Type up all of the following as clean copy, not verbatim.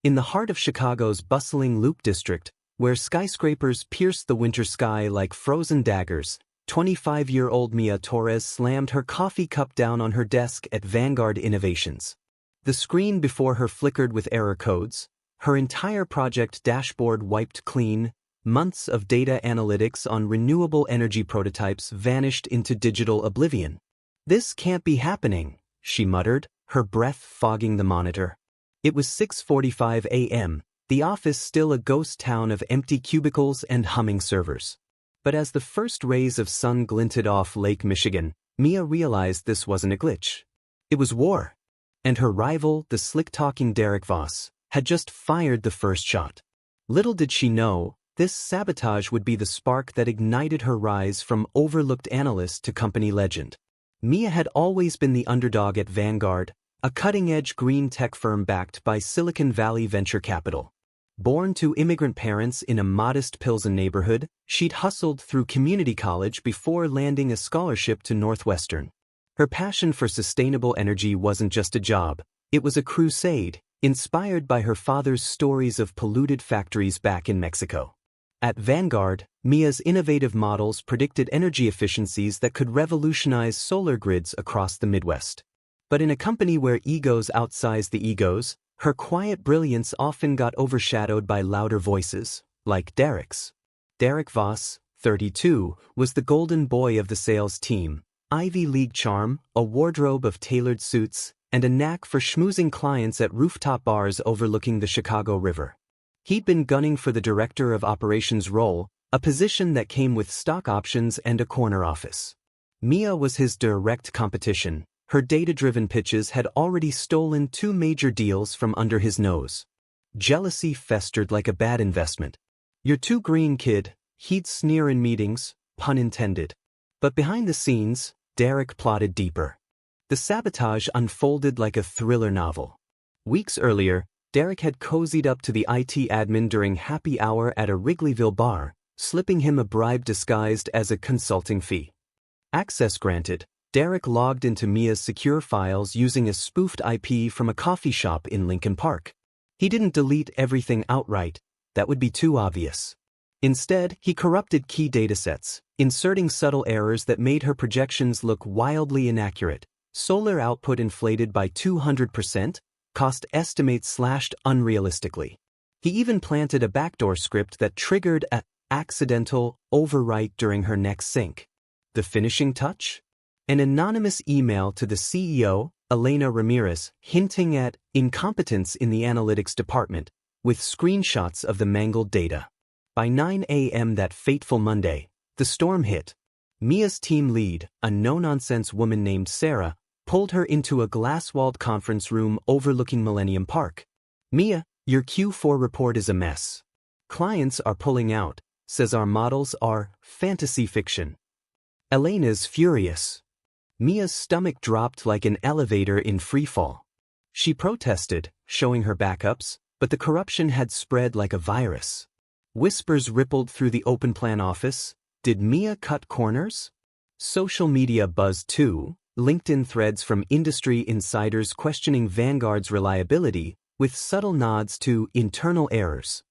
In the heart of Chicago's bustling Loop District, where skyscrapers pierced the winter sky like frozen daggers, 25-year-old Mia Torres slammed her coffee cup down on her desk at Vanguard Innovations. The screen before her flickered with error codes, her entire project dashboard wiped clean, months of data analytics on renewable energy prototypes vanished into digital oblivion. "This can't be happening," she muttered, her breath fogging the monitor. It was 6:45 a.m., the office still a ghost town of empty cubicles and humming servers. But as the first rays of sun glinted off Lake Michigan, Mia realized this wasn't a glitch. It was war. And her rival, the slick-talking Derek Voss, had just fired the first shot. Little did she know, this sabotage would be the spark that ignited her rise from overlooked analyst to company legend. Mia had always been the underdog at Vanguard, a cutting-edge green tech firm backed by Silicon Valley venture capital. Born to immigrant parents in a modest Pilsen neighborhood, she'd hustled through community college before landing a scholarship to Northwestern. Her passion for sustainable energy wasn't just a job, it was a crusade, inspired by her father's stories of polluted factories back in Mexico. At Vanguard, Mia's innovative models predicted energy efficiencies that could revolutionize solar grids across the Midwest. But in a company where egos outsize the egos, her quiet brilliance often got overshadowed by louder voices, like Derek's. Derek Voss, 32, was the golden boy of the sales team, Ivy League charm, a wardrobe of tailored suits, and a knack for schmoozing clients at rooftop bars overlooking the Chicago River. He'd been gunning for the director of operations role, a position that came with stock options and a corner office. Mia was his direct competition. Her data-driven pitches had already stolen 2 major deals from under his nose. Jealousy festered like a bad investment. "You're too green, kid," he'd sneer in meetings, pun intended. But behind the scenes, Derek plotted deeper. The sabotage unfolded like a thriller novel. Weeks earlier, Derek had cozied up to the IT admin during happy hour at a Wrigleyville bar, slipping him a bribe disguised as a consulting fee. Access granted, Derek logged into Mia's secure files using a spoofed IP from a coffee shop in Lincoln Park. He didn't delete everything outright, that would be too obvious. Instead, he corrupted key datasets, inserting subtle errors that made her projections look wildly inaccurate. Solar output inflated by 200%, cost estimates slashed unrealistically. He even planted a backdoor script that triggered an accidental overwrite during her next sync. The finishing touch? An anonymous email to the CEO, Elena Ramirez, hinting at incompetence in the analytics department, with screenshots of the mangled data. By 9 a.m. that fateful Monday, the storm hit. Mia's team lead, a no-nonsense woman named Sarah, pulled her into a glass-walled conference room overlooking Millennium Park. "Mia, your Q4 report is a mess. Clients are pulling out, says our models are fantasy fiction." Elena's furious. Mia's stomach dropped like an elevator in freefall. She protested, showing her backups, but the corruption had spread like a virus. Whispers rippled through the open-plan office. Did Mia cut corners? Social media buzzed too, LinkedIn threads from industry insiders questioning Vanguard's reliability, with subtle nods to internal errors.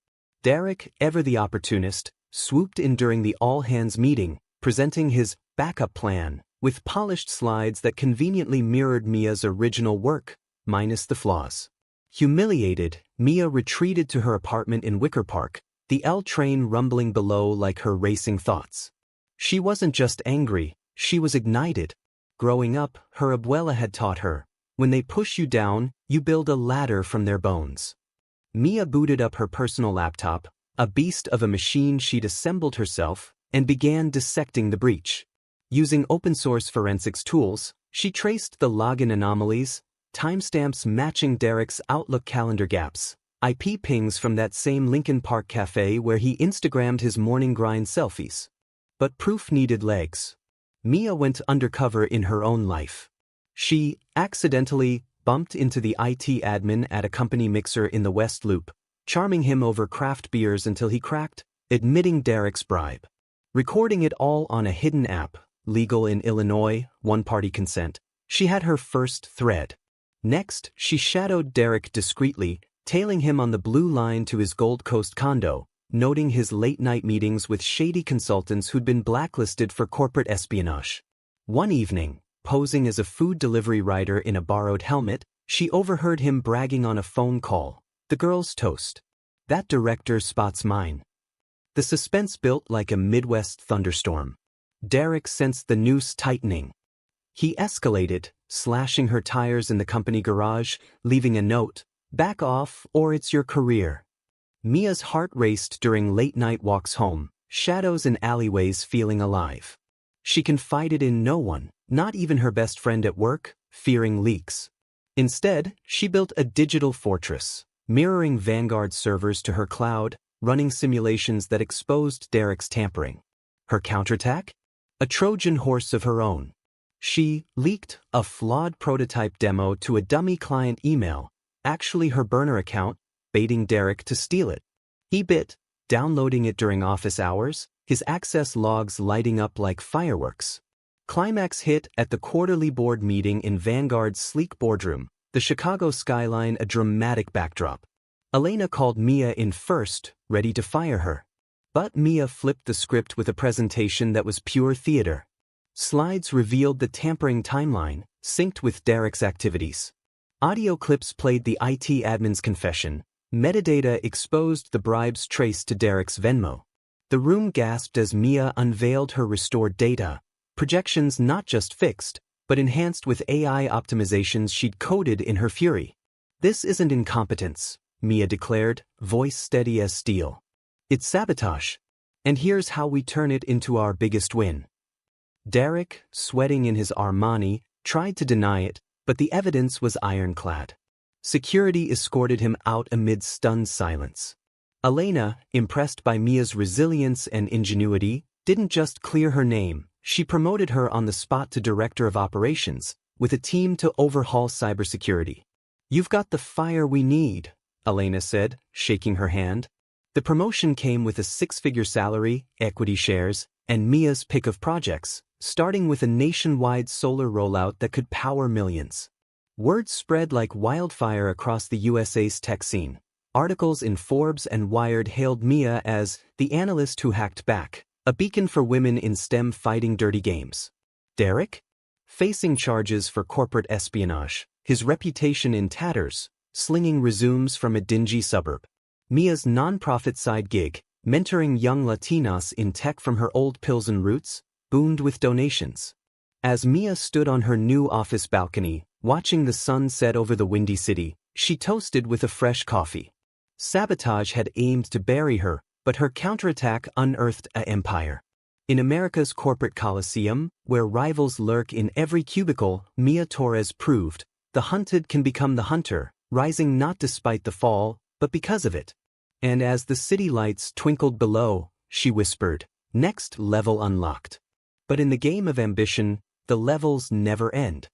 Derek, ever the opportunist, swooped in during the all-hands meeting, presenting his backup plan, with polished slides that conveniently mirrored Mia's original work, minus the flaws. Humiliated, Mia retreated to her apartment in Wicker Park, the L train rumbling below like her racing thoughts. She wasn't just angry, she was ignited. Growing up, her abuela had taught her, when they push you down, you build a ladder from their bones. Mia booted up her personal laptop, a beast of a machine she'd assembled herself, and began dissecting the breach. Using open-source forensics tools, she traced the login anomalies, timestamps matching Derek's Outlook calendar gaps, IP pings from that same Lincoln Park cafe where he Instagrammed his morning grind selfies. But proof needed legs. Mia went undercover in her own life. She accidentally bumped into the IT admin at a company mixer in the West Loop, charming him over craft beers until he cracked, admitting Derek's bribe. Recording it all on a hidden app, legal in Illinois, one-party consent, she had her first thread. Next, she shadowed Derek discreetly, tailing him on the blue line to his Gold Coast condo, noting his late-night meetings with shady consultants who'd been blacklisted for corporate espionage. One evening, posing as a food delivery rider in a borrowed helmet, she overheard him bragging on a phone call. "The girl's toast. That director spots mine." The suspense built like a Midwest thunderstorm. Derek sensed the noose tightening. He escalated, slashing her tires in the company garage, leaving a note, "Back off or it's your career." Mia's heart raced during late-night walks home, shadows and alleyways feeling alive. She confided in no one, not even her best friend at work, fearing leaks. Instead, she built a digital fortress, mirroring Vanguard servers to her cloud, running simulations that exposed Derek's tampering. Her counterattack? A Trojan horse of her own. She leaked a flawed prototype demo to a dummy client email, actually her burner account, baiting Derek to steal it. He bit, downloading it during office hours, his access logs lighting up like fireworks. Climax hit at the quarterly board meeting in Vanguard's sleek boardroom, the Chicago skyline a dramatic backdrop. Elena called Mia in first, ready to fire her. But Mia flipped the script with a presentation that was pure theater. Slides revealed the tampering timeline, synced with Derek's activities. Audio clips played the IT admin's confession. Metadata exposed the bribes traced to Derek's Venmo. The room gasped as Mia unveiled her restored data, projections not just fixed, but enhanced with AI optimizations she'd coded in her fury. "This isn't incompetence," Mia declared, voice steady as steel. "It's sabotage. And here's how we turn it into our biggest win." Derek, sweating in his Armani, tried to deny it, but the evidence was ironclad. Security escorted him out amid stunned silence. Elena, impressed by Mia's resilience and ingenuity, didn't just clear her name, she promoted her on the spot to Director of Operations, with a team to overhaul cybersecurity. "You've got the fire we need," Elena said, shaking her hand. The promotion came with a six-figure salary, equity shares, and Mia's pick of projects, starting with a nationwide solar rollout that could power millions. Word spread like wildfire across the USA's tech scene. Articles in Forbes and Wired hailed Mia as the analyst who hacked back, a beacon for women in STEM fighting dirty games. Derek? Facing charges for corporate espionage, his reputation in tatters, slinging resumes from a dingy suburb. Mia's nonprofit side gig, mentoring young Latinas in tech from her old Pilsen roots, boomed with donations. As Mia stood on her new office balcony, watching the sun set over the windy city, she toasted with a fresh coffee. Sabotage had aimed to bury her, but her counterattack unearthed an empire. In America's corporate coliseum, where rivals lurk in every cubicle, Mia Torres proved, the hunted can become the hunter, rising not despite the fall, but because of it. And as the city lights twinkled below, she whispered, "Next level unlocked." But in the game of ambition, the levels never end.